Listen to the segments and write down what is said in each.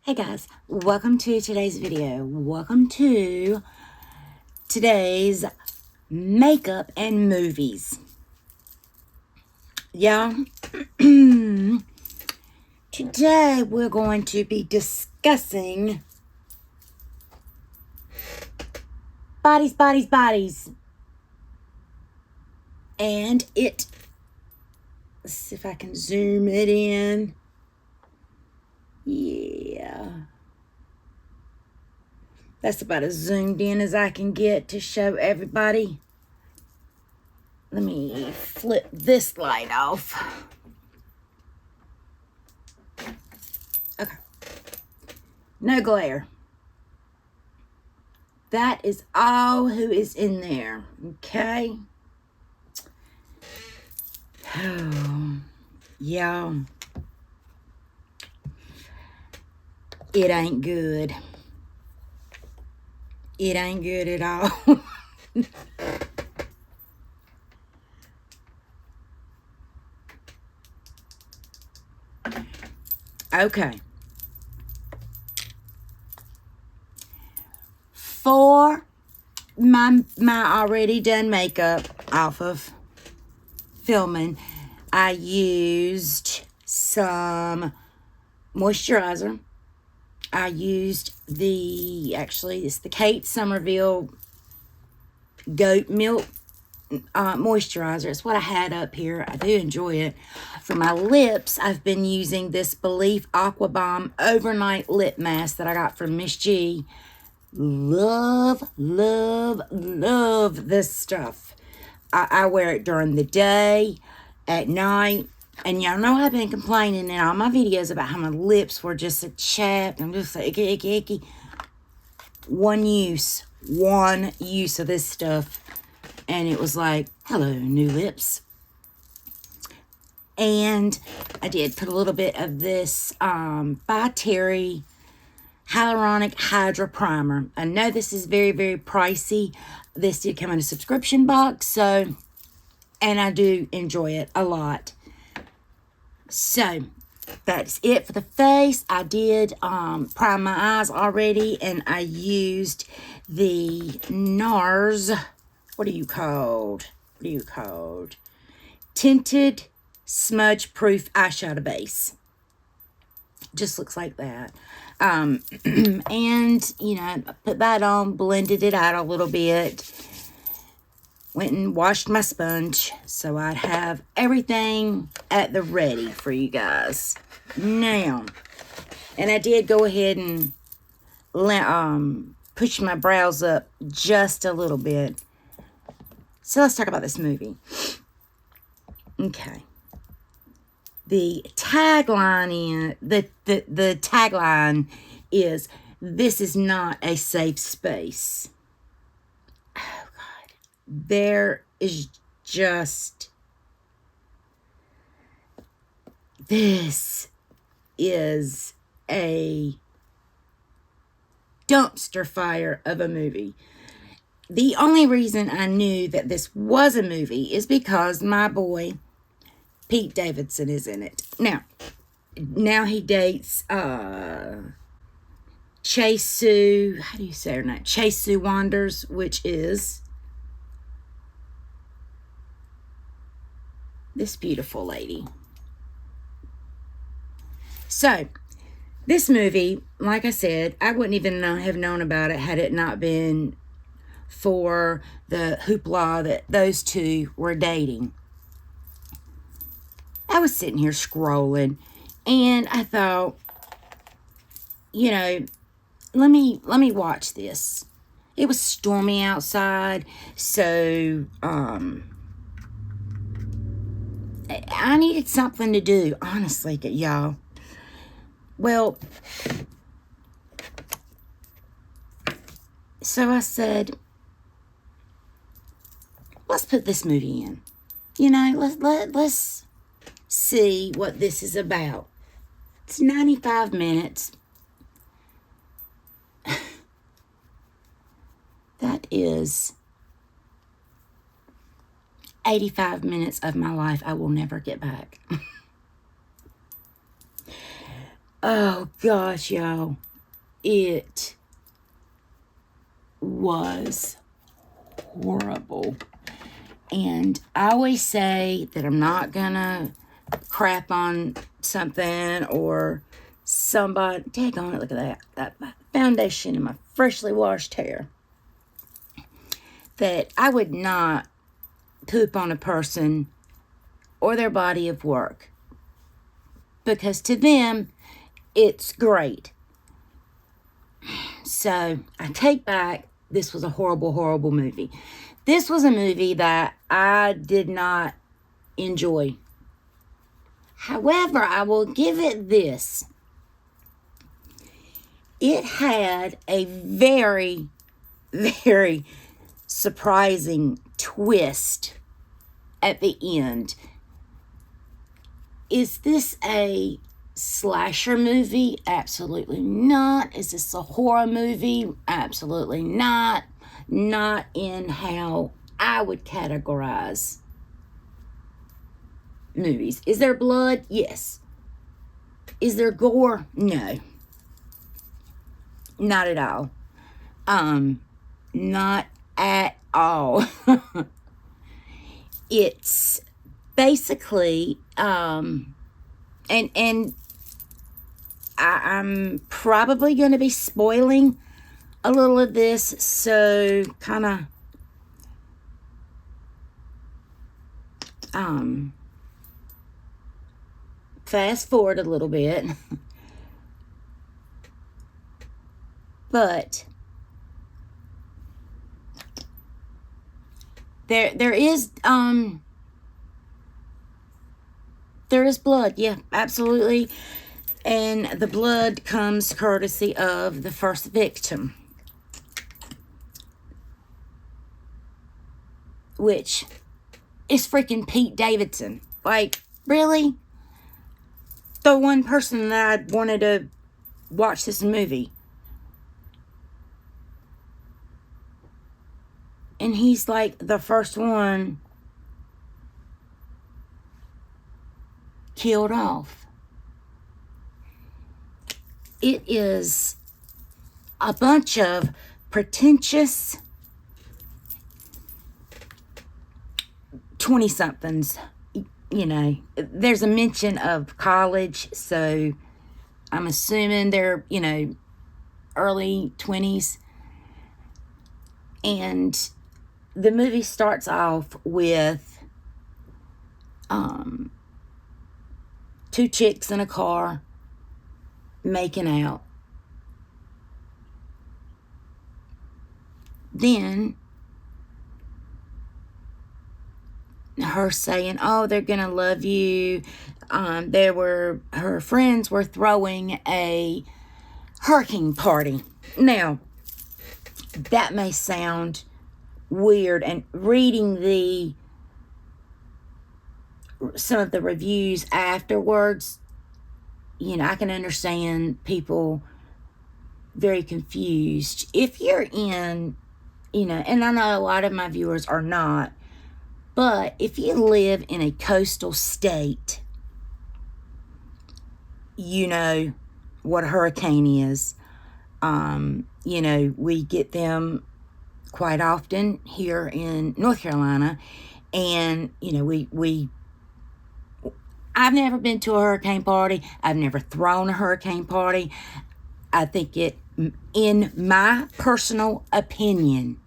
Hey guys, welcome to today's video. Welcome to today's makeup and movies. Yeah, today we're going to be discussing bodies. And let's see if I can zoom it in. Yeah. That's about as zoomed in as I can get to show everybody. Let me flip this light off. Okay. No glare. That is all who is in there. Okay. Oh, yeah. It ain't good. It ain't good at all. Okay. For my already done makeup off of filming, I used some moisturizer. I used it's the Kate Somerville goat milk moisturizer. It's what I had up here. I do enjoy it. For my lips, I've been using this Belief Aqua Bomb Overnight Lip Mask that I got from Miss G. Love this stuff. I wear it during the day, at night. And y'all know I've been complaining in all my videos about how my lips were just chapped. I'm just like, icky. One use of this stuff. And it was like, hello, new lips. And I did put a little bit of this by Terry Hyaluronic Hydra Primer. I know this is very, very pricey. This did come in a subscription box, and I do enjoy it a lot. So, that's it for the face. I did prime my eyes already, and I used the NARS, what are you called? Tinted Smudge Proof Eyeshadow Base. Just looks like that. And, I put that on, blended it out a little bit. Went and washed my sponge so I'd have everything at the ready for you guys. Now, and I did go ahead and push my brows up just a little bit. So let's talk about this movie. Okay. The tagline is, "This is not a safe space." Oh God. There is just, this is a dumpster fire of a movie. The only reason I knew that this was a movie is because my boy Pete Davidson is in it. Now he dates Chase Sue, how do you say her name? Chase Sue Wanders, which is this beautiful lady. So, this movie, like I said, I wouldn't even have known about it had it not been for the hoopla that those two were dating. I was sitting here scrolling, and I thought, let me watch this. It was stormy outside, so I needed something to do, honestly, y'all. Well, so I said, let's put this movie in. Let's see what this is about. It's 95 minutes. That is 85 minutes of my life I will never get back. Oh, gosh, y'all. It was horrible. And I always say that I'm not gonna crap on something or somebody. Take on it, look at that foundation in my freshly washed hair. That I would not poop on a person or their body of work. Because to them, it's great. So, I take back, this was a horrible, horrible movie. This was a movie that I did not enjoy. However, I will give it this. It had a very, very surprising twist at the end. Is this a slasher movie? Absolutely not. Is this a horror movie? Absolutely not. Not in how I would categorize movies. Is there blood? Yes. Is there gore? No. Not at all. Not at all. It's basically, and I'm probably going to be spoiling a little of this, so kind of, fast forward a little bit. But there is blood, yeah, absolutely. And the blood comes courtesy of the first victim, which is freaking Pete Davidson. Like, really? The one person that I wanted to watch this movie. And he's like the first one killed off. It is a bunch of pretentious 20-somethings. You know, there's a mention of college, so I'm assuming they're, you know, early 20s. And the movie starts off with two chicks in a car making out. Then her saying, oh, they're gonna love you. Her friends were throwing a hurricane party. Now, that may sound weird, and reading some of the reviews afterwards, you know, I can understand people very confused. If you're in, you know, and I know a lot of my viewers are not, but if you live in a coastal state, you know what a hurricane is. You know, we get them quite often here in North Carolina, and, you know, I've never been to a hurricane party. I've never thrown a hurricane party. I think in my personal opinion,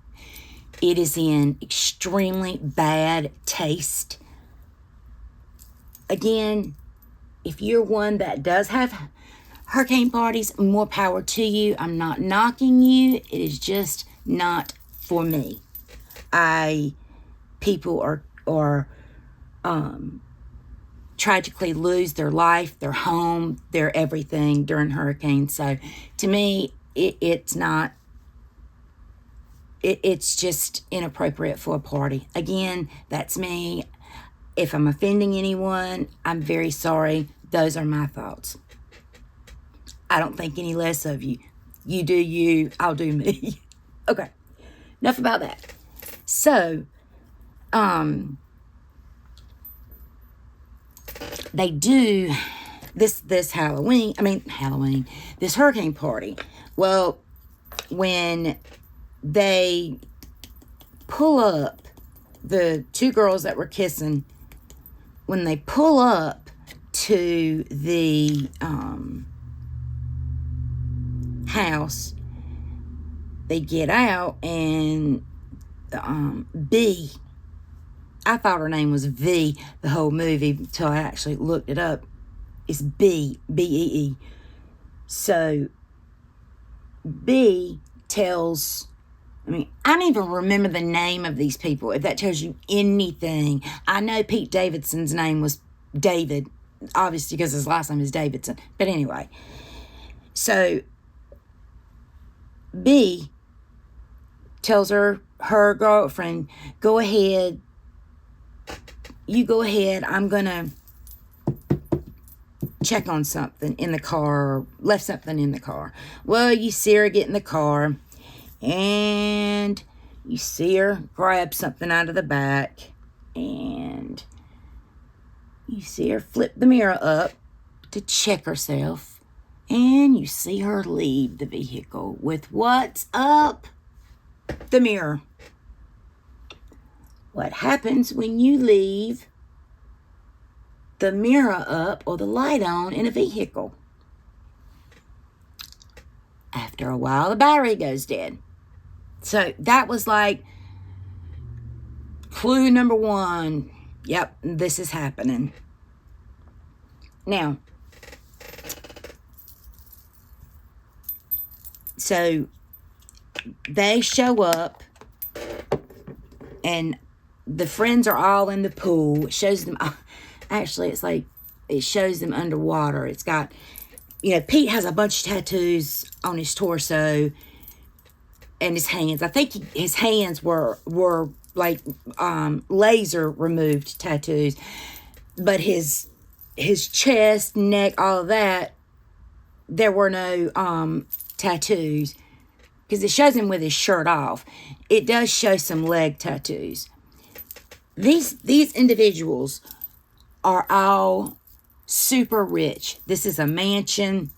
it is in extremely bad taste. Again, if you're one that does have hurricane parties, more power to you. I'm not knocking you. It is just not for me. People are tragically lose their life, their home, their everything during hurricanes. So to me, it's not. It's just inappropriate for a party. Again, that's me. If I'm offending anyone, I'm very sorry. Those are my thoughts. I don't think any less of you. You do you, I'll do me. Okay, enough about that. So, they do this Halloween, this hurricane party. Well, when they pull up, the two girls that were kissing, when they pull up to the house, they get out, and B, I thought her name was V the whole movie until I actually looked it up. It's B, B-E-E. So B tells, I don't even remember the name of these people, if that tells you anything. I know Pete Davidson's name was David, obviously because his last name is Davidson. But anyway, so B tells her girlfriend, go ahead, I'm gonna check on something in the car, or left something in the car. Well, you see her get in the car, and you see her grab something out of the back, and you see her flip the mirror up to check herself, and you see her leave the vehicle with what's up? The mirror. What happens when you leave the mirror up or the light on in a vehicle? After a while, the battery goes dead. So that was like clue number one. Yep, this is happening. Now, so they show up, and the friends are all in the pool. It shows them, actually, it's like, it shows them underwater. It's got, Pete has a bunch of tattoos on his torso and his hands. I think his hands were like laser removed tattoos, but his chest, neck, all of that, there were no tattoos, because it shows him with his shirt off. It does show some leg tattoos. These individuals are all super rich. This is a mansion.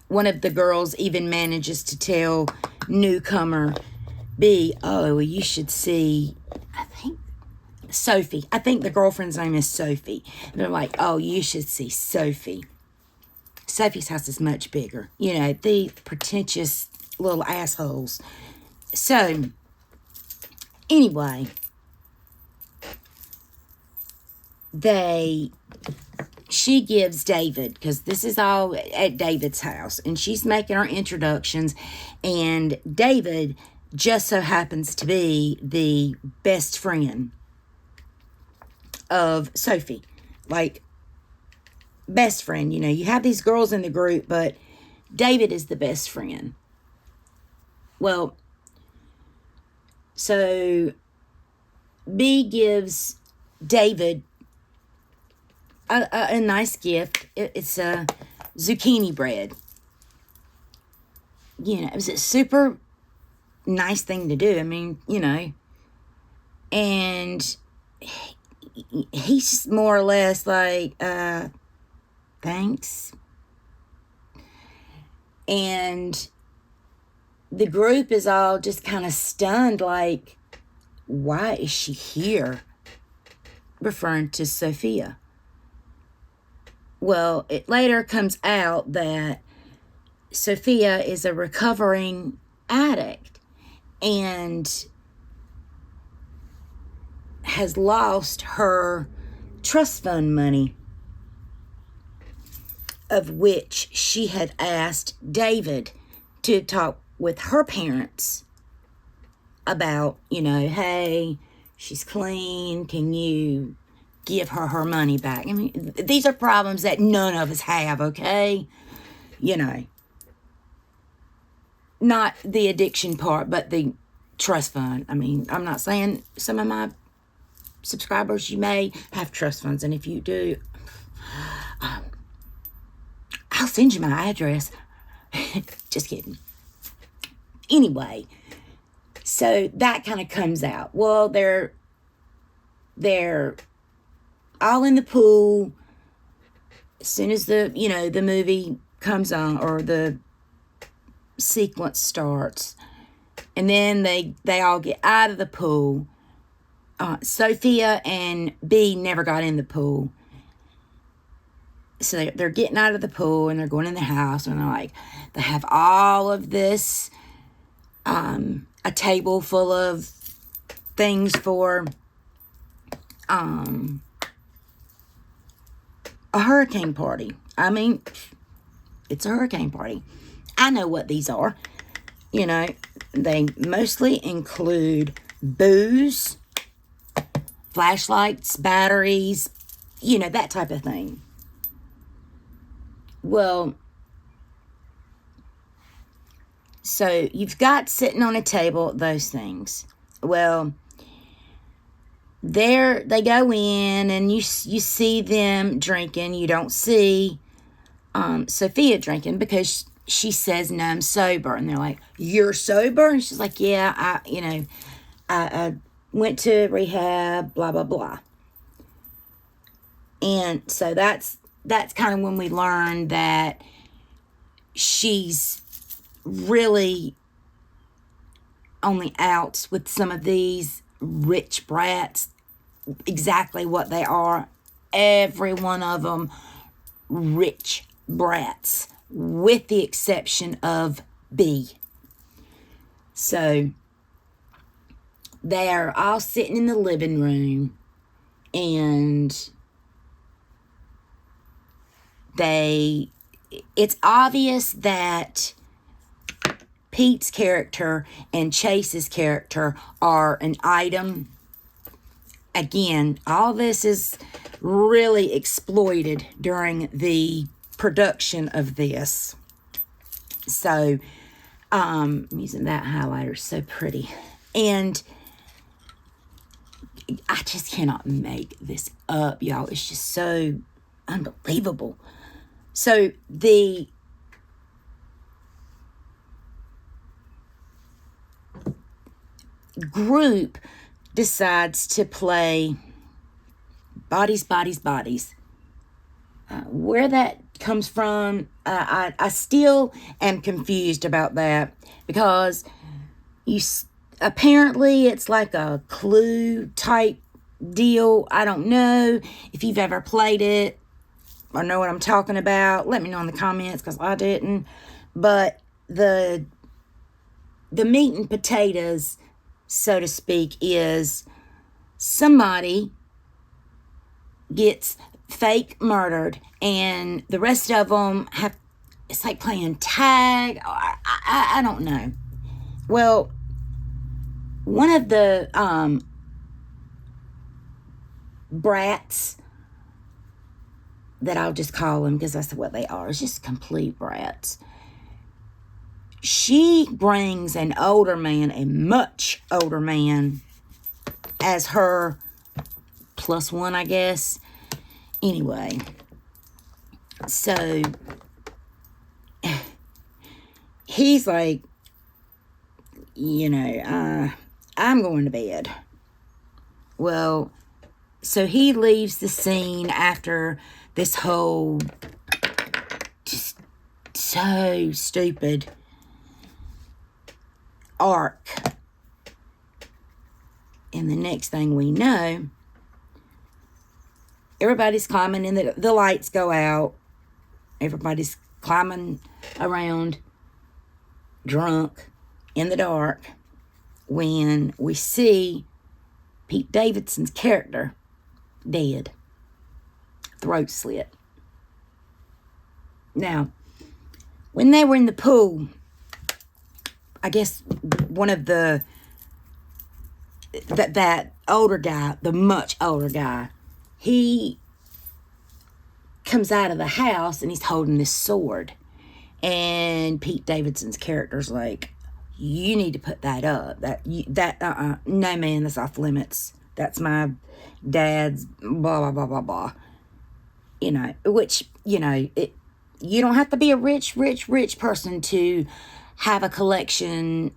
One of the girls even manages to tell newcomer B, oh, you should see, I think, Sophie. I think the girlfriend's name is Sophie. And they're like, oh, you should see Sophie. Sophie's house is much bigger. The pretentious little assholes. So, anyway, she gives David, because this is all at David's house, and she's making her introductions, and David just so happens to be the best friend of Sophie. Like, best friend, you have these girls in the group, but David is the best friend. Well, so B gives David a nice gift. It's a zucchini bread. It was a super nice thing to do. And he's more or less like, thanks. And the group is all just kind of stunned, like, why is she here? Referring to Sophia. Well, it later comes out that Sophia is a recovering addict and has lost her trust fund money, of which she had asked David to talk with her parents about, hey, she's clean, can you give her money back? These are problems that none of us have, okay? Not the addiction part, but the trust fund. I'm not saying some of my subscribers, you may have trust funds, and if you do, I'll send you my address. Just kidding. Anyway, so that kind of comes out. Well, they're all in the pool. as soon as the, the movie comes on, or the sequence starts, and then they all get out of the pool. Sophia and B never got in the pool. So they're getting out of the pool, and they're going in the house, and they have all of this, a table full of things for a hurricane party. I mean, it's a hurricane party. I know what these are. They mostly include booze, flashlights, batteries, that type of thing. Well, so you've got sitting on a table those things. Well, they go in, and you see them drinking. You don't see Sophia drinking, because she says, "No, I'm sober." And they're like, "You're sober?" And she's like, "Yeah, I went to rehab, blah, blah, blah." And so that's kind of when we learn that she's really only out with some of these rich brats. Exactly what they are. Every one of them rich brats, with the exception of B. So they are all sitting in the living room, and it's obvious that Pete's character and Chase's character are an item. Again, all this is really exploited during the production of this. So, I'm using that highlighter, so pretty. And I just cannot make this up, y'all. It's just so unbelievable. So, the group decides to play Bodies, Bodies, Bodies. Where that comes from, I still am confused about that, because apparently it's like a Clue type deal. I don't know if you've ever played it or know what I'm talking about. Let me know in the comments, because I didn't. But the meat and potatoes, so to speak, is somebody gets fake murdered, and the rest of them it's like playing tag. I don't know. Well, one of the brats, that I'll just call them because that's what they are, it's just complete brats. She brings an older man, a much older man, as her plus one, I guess. Anyway, so he's like, I'm going to bed. Well, so he leaves the scene after this whole just so stupid arc. And the next thing we know, everybody's climbing, and the lights go out. Everybody's climbing around drunk in the dark, when we see Pete Davidson's character dead, throat slit. Now, when they were in the pool, I guess one of that older guy, the much older guy, he comes out of the house, and he's holding this sword. And Pete Davidson's character's like, "You need to put that up. No, man, that's off limits. That's my dad's blah, blah, blah, blah, blah." Which, you don't have to be a rich person to have a collection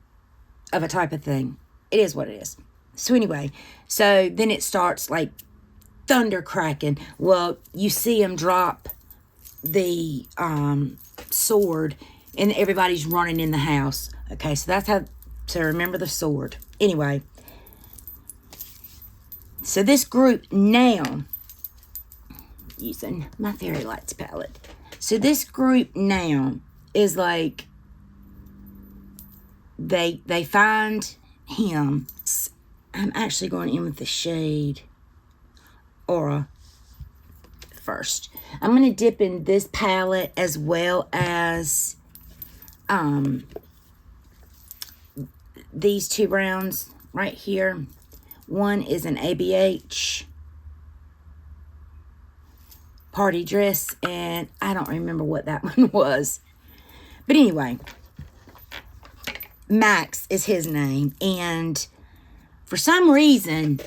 of a type of thing. It is what it is. So anyway, then it starts like thunder cracking. Well, you see him drop the sword, and everybody's running in the house. Okay, so that's how, so remember the sword. Anyway, so this group now, using my Fairy Lights palette. So this group now is like, they find him. I'm actually going in with the shade Aura first. I'm going to dip in this palette as well as these two browns right here. One is an ABH Party Dress, and I don't remember what that one was. But anyway, Max is his name, and for some reason,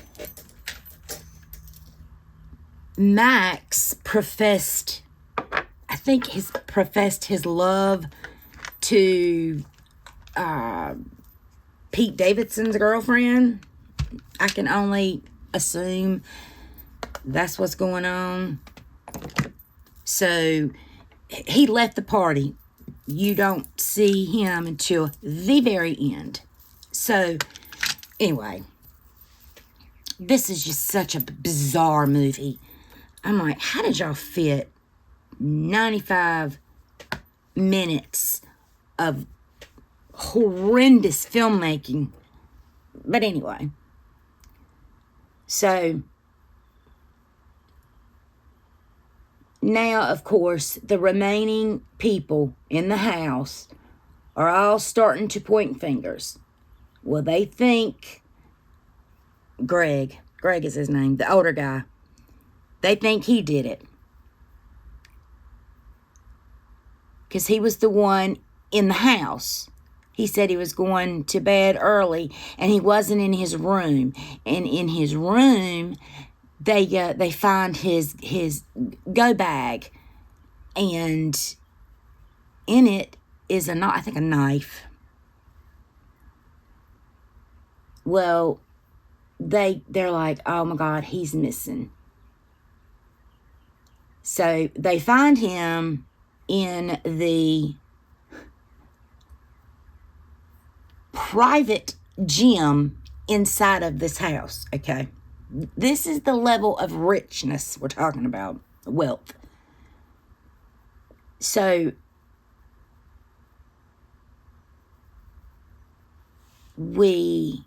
Max professed, I think professed his love to Pete Davidson's girlfriend. I can only assume that's what's going on. So he left the party. You don't see him until the very end. So anyway, this is just such a bizarre movie. I'm like, how did y'all fit 95 minutes of horrendous filmmaking? But anyway, so now, of course, the remaining people in the house are all starting to point fingers. Well, they think Greg is his name, the older guy, they think he did it. Because he was the one in the house. He said he was going to bed early, and he wasn't in his room. And in his room, they find his go bag, and in it is a knife. Well, they're like, oh my God, he's missing. So they find him in the private gym inside of this house. Okay, this is the level of richness we're talking about, wealth. So we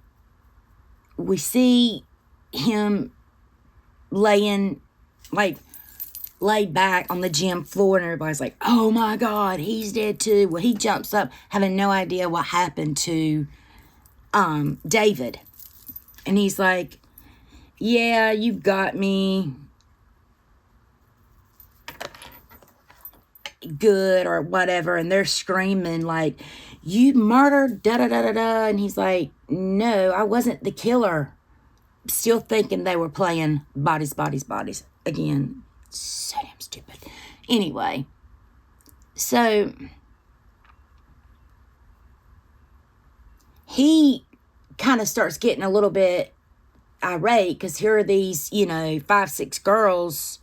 see him laid back on the gym floor, and everybody's like, oh my God, he's dead too. Well, he jumps up having no idea what happened to David, and he's like, yeah, you got me good or whatever. And they're screaming like, you murdered da da da da da. And he's like, no, I wasn't the killer. Still thinking they were playing bodies again. So damn stupid. Anyway, so he kind of starts getting a little bit irate, because here are these 5-6 girls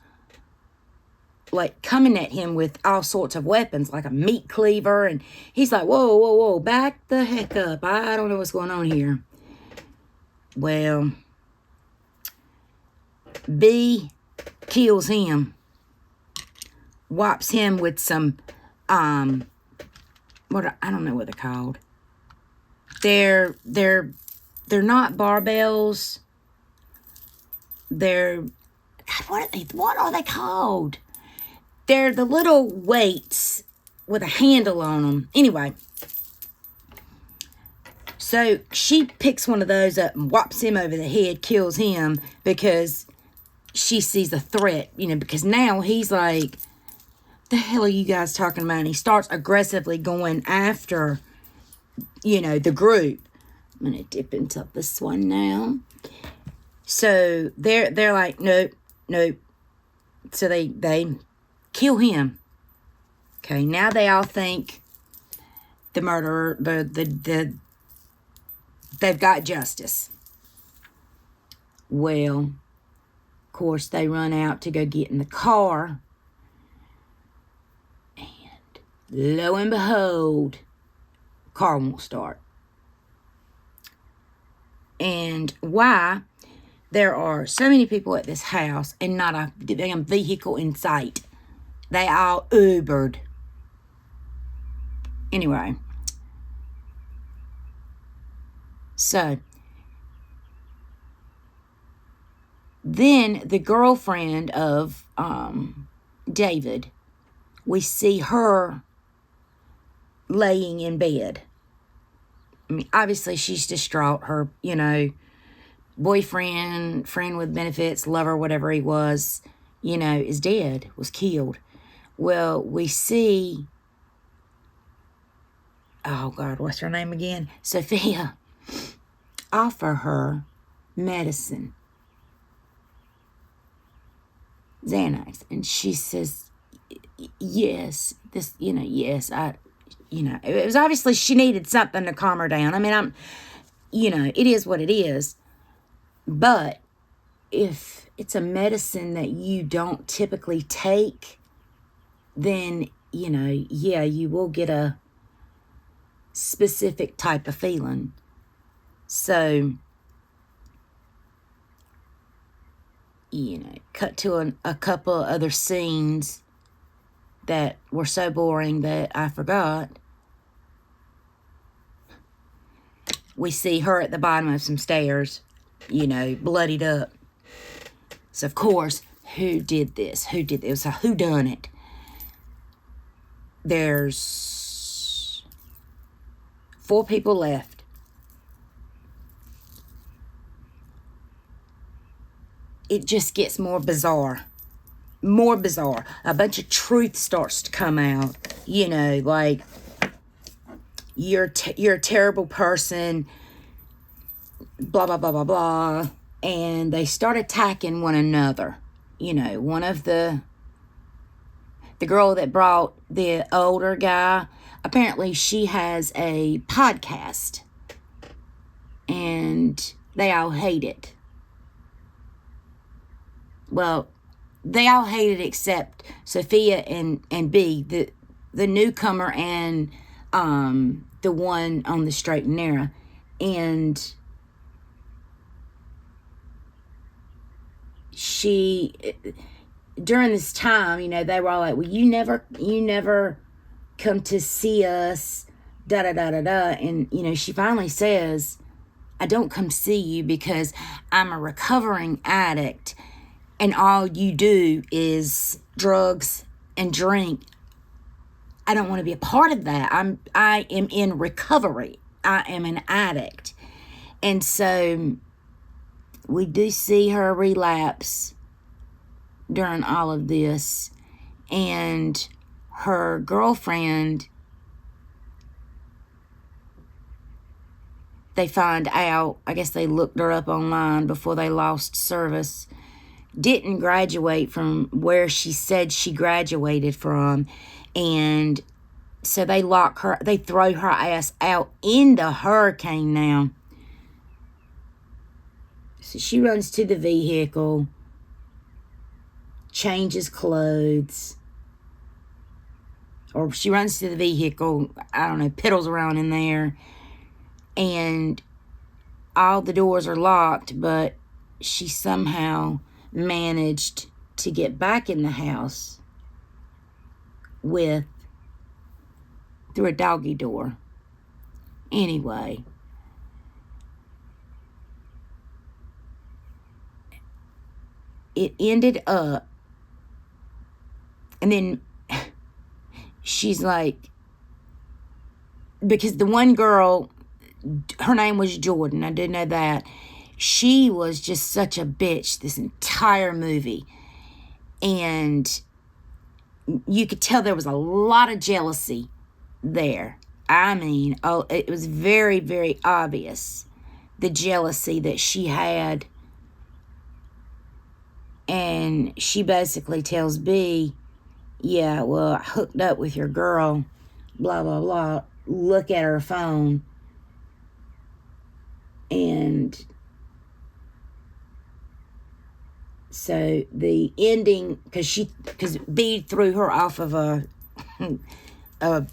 like coming at him with all sorts of weapons, like a meat cleaver, and he's like, whoa, back the heck up, I don't know what's going on here. Well, B kills him, wipes him with some I don't know what they're called. They're not barbells. They're, what are they called? They're the little weights with a handle on them. Anyway, so she picks one of those up and whops him over the head, kills him, because she sees a threat, because now he's like, the hell are you guys talking about? And he starts aggressively going after, the group. I'm going to dip into this one now. So they're like, nope. So they kill him. Okay, now they all think the murderer, they've got justice. Well, of course, they run out to go get in the car. lo and behold, car won't start. And why there are so many people at this house and not a damn vehicle in sight. They all Ubered. Anyway. So, then the girlfriend of David, we see her laying in bed. I mean, obviously she's distraught. Her, boyfriend, friend with benefits, lover, whatever he was, is dead, was killed. Well, we see, oh God, what's her name again? Sophia, offer her medicine, Xanax. And she says, yes, it was obviously she needed something to calm her down. I mean, it is what it is. But if it's a medicine that you don't typically take, then, you will get a specific type of feeling. So, cut to a couple of other scenes that were so boring that I forgot. We see her at the bottom of some stairs, bloodied up. So, of course, who did this? It was a whodunit. There's 4 people left. It just gets more bizarre. More bizarre. A bunch of truth starts to come out. Like, you're a terrible person. Blah, blah, blah, blah, blah. And they start attacking one another. One of the girl that brought the older guy, apparently she has a podcast. And they all hate it. Well, they all hate it except Sophia and B, the newcomer and the one on the straight and narrow. And she, during this time, they were all like, well, you never come to see us, da da da da da. And, she finally says, I don't come see you because I'm a recovering addict and all you do is drugs and drink. I don't want to be a part of that. I am in recovery. I am an addict. And so we do see her relapse during all of this. And her girlfriend, they find out, I guess they looked her up online before they lost service, didn't graduate from where she said she graduated from. And so they lock her, they throw her ass out in the hurricane now. So she runs to the vehicle, changes clothes, or she runs to the vehicle, I don't know, piddles around in there, and all the doors are locked, but she somehow managed to get back in the house through a doggy door. Anyway, it ended up, and then she's like, because the one girl, her name was Jordan, I didn't know that. She was just such a bitch this entire movie. And you could tell there was a lot of jealousy there. I mean, it was very, very obvious, the jealousy that she had. And she basically tells B, yeah, well, I hooked up with your girl, blah, blah, blah. Look at her phone. And so the ending, because B threw her off of a a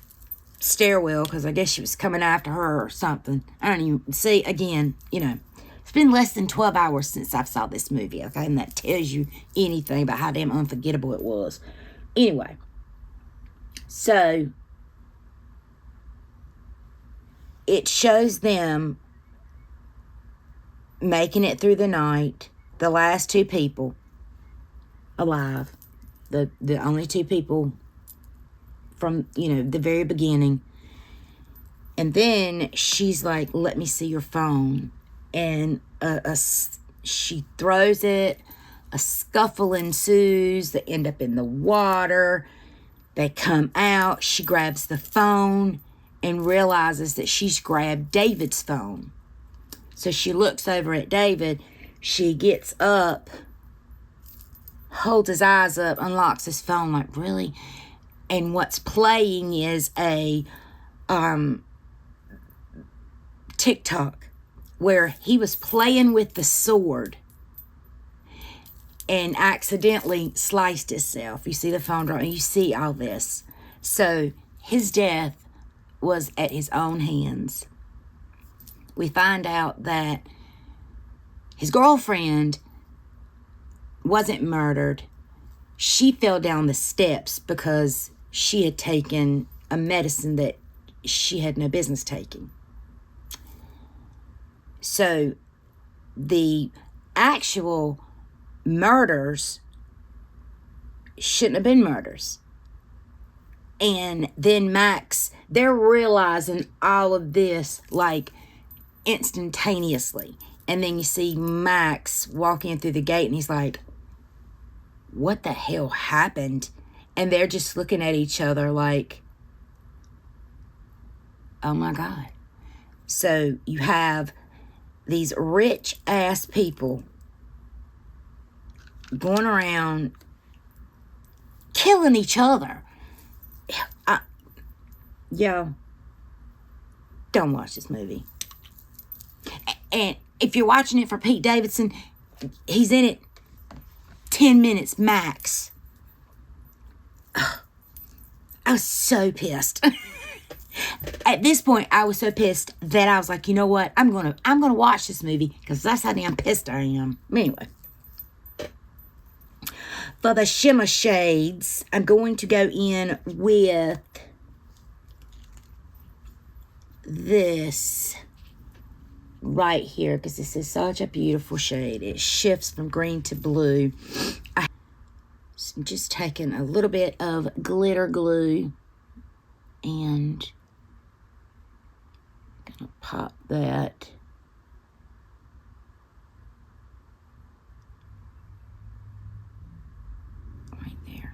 stairwell because I guess she was coming after her or something. I don't even see. Again, you know, it's been less than 12 hours since I saw this movie, okay? And that tells you anything about how damn unforgettable it was. Anyway, so it shows them making it through the night. The last two people alive. The only two people from, you know, the very beginning. And then she's like, let me see your phone. And she throws it. A scuffle ensues. They end up in the water. They come out. She grabs the phone and realizes that she's grabbed David's phone. So she looks over at David. She gets up, holds his eyes up, unlocks his phone, like, really? And what's playing is a TikTok where he was playing with the sword and accidentally sliced himself. You see the phone drop, and you see all this. So his death was at his own hands. We find out that his girlfriend wasn't murdered. She fell down the steps because she had taken a medicine that she had no business taking. So the actual murders shouldn't have been murders. And then Max, they're realizing all of this like instantaneously. And then you see Max walking through the gate and he's like, what the hell happened? And they're just looking at each other like, oh my God. So you have these rich ass people going around killing each other. Yo, don't watch this movie. And if you're watching it for Pete Davidson, he's in it 10 minutes max. Ugh, I was so pissed. At this point, I was so pissed that I was like, you know what? I'm gonna watch this movie because that's how damn pissed I am. Anyway, for the shimmer shades, I'm going to go in with this right here because this is such a beautiful shade. It shifts from green to blue. I'm just taking a little bit of glitter glue and gonna pop that right there.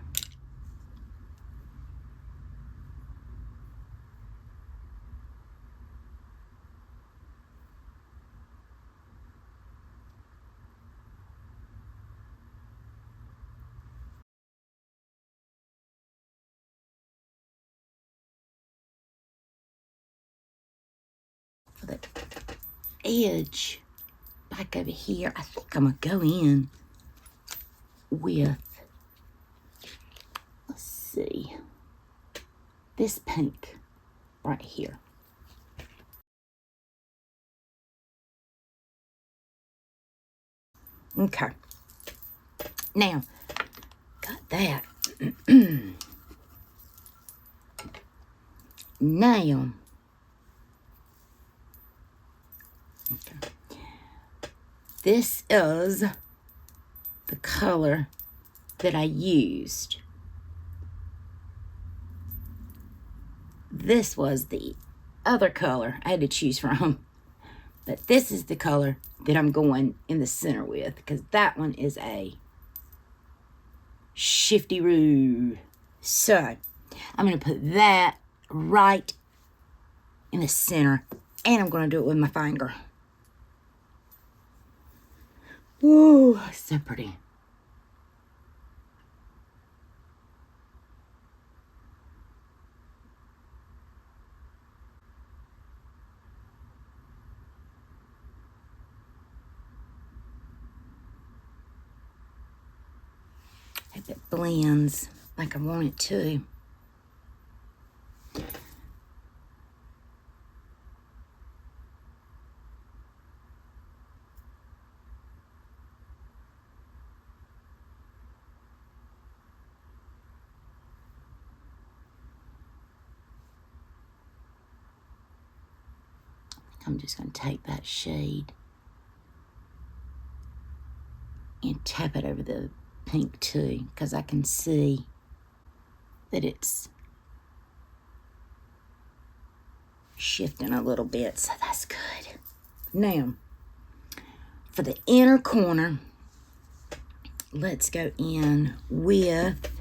For the edge back over here, I think I'm gonna go in with, let's see, this pink right here. Okay. Now, got that. Now, okay. This is the color that I used. This was the other color I had to choose from. But this is the color that I'm going in the center with because that one is a shifty-roo. So, I'm going to put that right in the center and I'm going to do it with my finger. Ooh, so pretty. Hope it blends like I want it to. I'm just going to take that shade and tap it over the pink too, because I can see that it's shifting a little bit, so that's good. Now, for the inner corner, let's go in with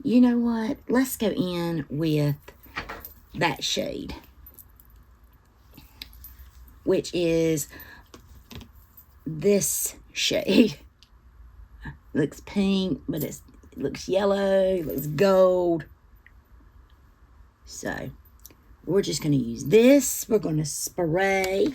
you know what? Let's go in with that shade, which is this shade. Looks pink, but it looks yellow, it looks gold. So we're just going to use this. We're going to spray.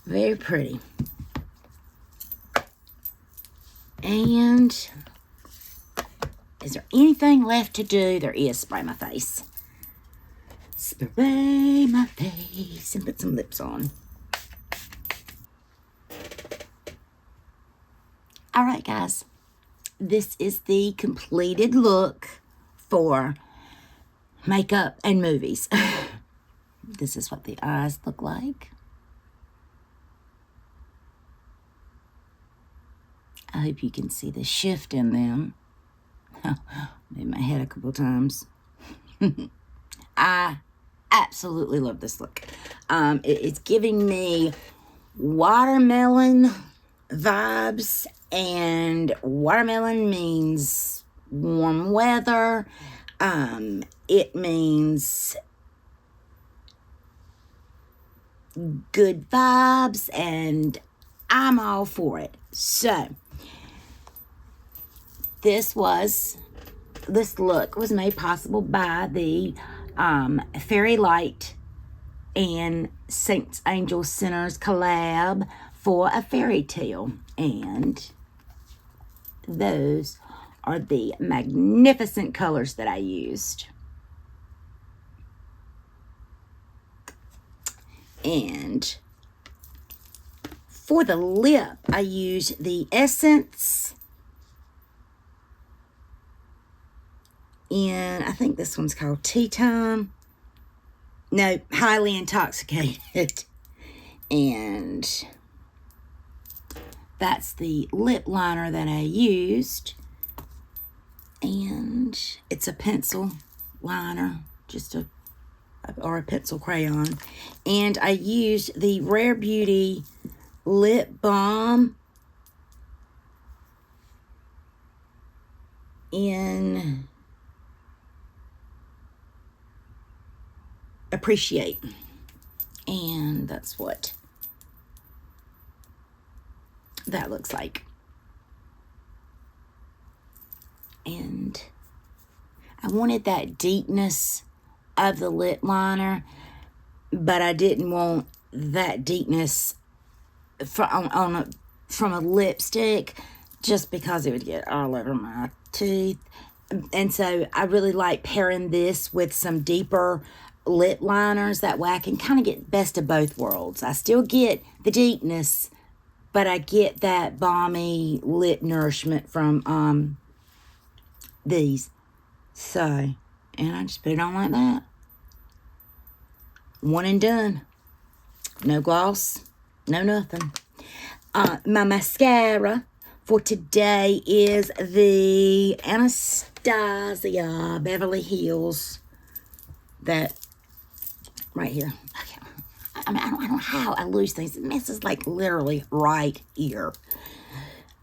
Very pretty. And is there anything left to do? There is. Spray my face. Spray my face and put some lips on. All right, guys. This is the completed look for makeup and movies. This is what the eyes look like. I hope you can see the shift in them. Made my head a couple times. I absolutely love this look. It's giving me watermelon vibes, and watermelon means warm weather. It means good vibes, and I'm all for it. So, this look was made possible by the Faerie Light and Saints Angels Sinners collab for a fairy tale. And those are the magnificent colors that I used. And for the lip, I used the Essence. And I think this one's called Tea Time. No, Highly Intoxicated. And that's the lip liner that I used. And it's a pencil liner, or a pencil crayon. And I used the Rare Beauty lip balm in Appreciate, and that's what that looks like. And I wanted that deepness of the lip liner, but I didn't want that deepness from a lipstick, just because it would get all over my teeth. And so I really like pairing this with some deeper lip liners. That way I can kind of get best of both worlds. I still get the deepness, but I get that balmy lip nourishment from these. So, and I just put it on like that. One and done. No gloss, no nothing. My mascara for today is the Anastasia Beverly Hills. That right here. Okay. I mean, I don't know how I lose things. This is like literally right here.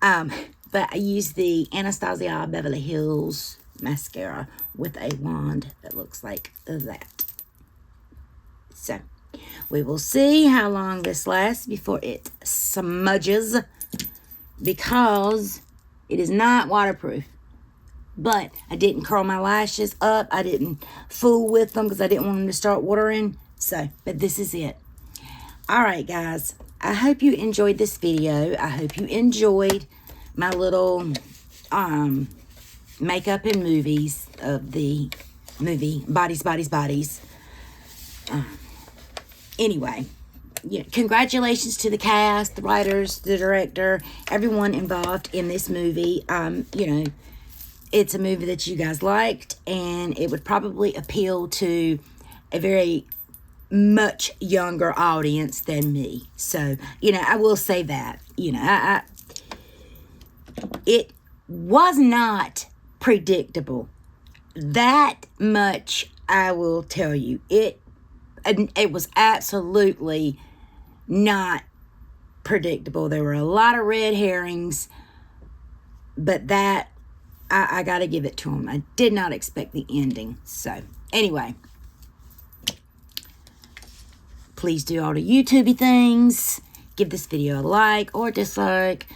But I use the Anastasia Beverly Hills mascara with a wand that looks like that. So, we will see how long this lasts before it smudges, because it is not waterproof. But I didn't curl my lashes up. I didn't fool with them because I didn't want them to start watering. So, but this is it. All right, guys. I hope you enjoyed this video. I hope you enjoyed my little makeup and movies of the movie Bodies, Bodies, Bodies. Anyway, yeah, congratulations to the cast, the writers, the director, everyone involved in this movie. You know, it's a movie that you guys liked, and it would probably appeal to a very much younger audience than me. So, you know, I will say that. You know, it was not predictable. That much I will tell you. It was absolutely not predictable. There were a lot of red herrings, but that, I got to give it to them. I did not expect the ending. So, anyway, please do all the YouTubey things. Give this video a like or dislike.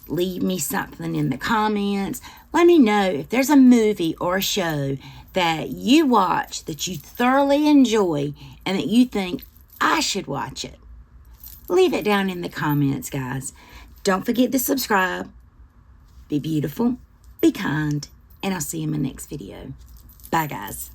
Leave me something in the comments. Let me know if there's a movie or a show that you watch that you thoroughly enjoy and that you think I should watch it. Leave it down in the comments, guys. Don't forget to subscribe. Be beautiful, be kind, and I'll see you in my next video. Bye, guys.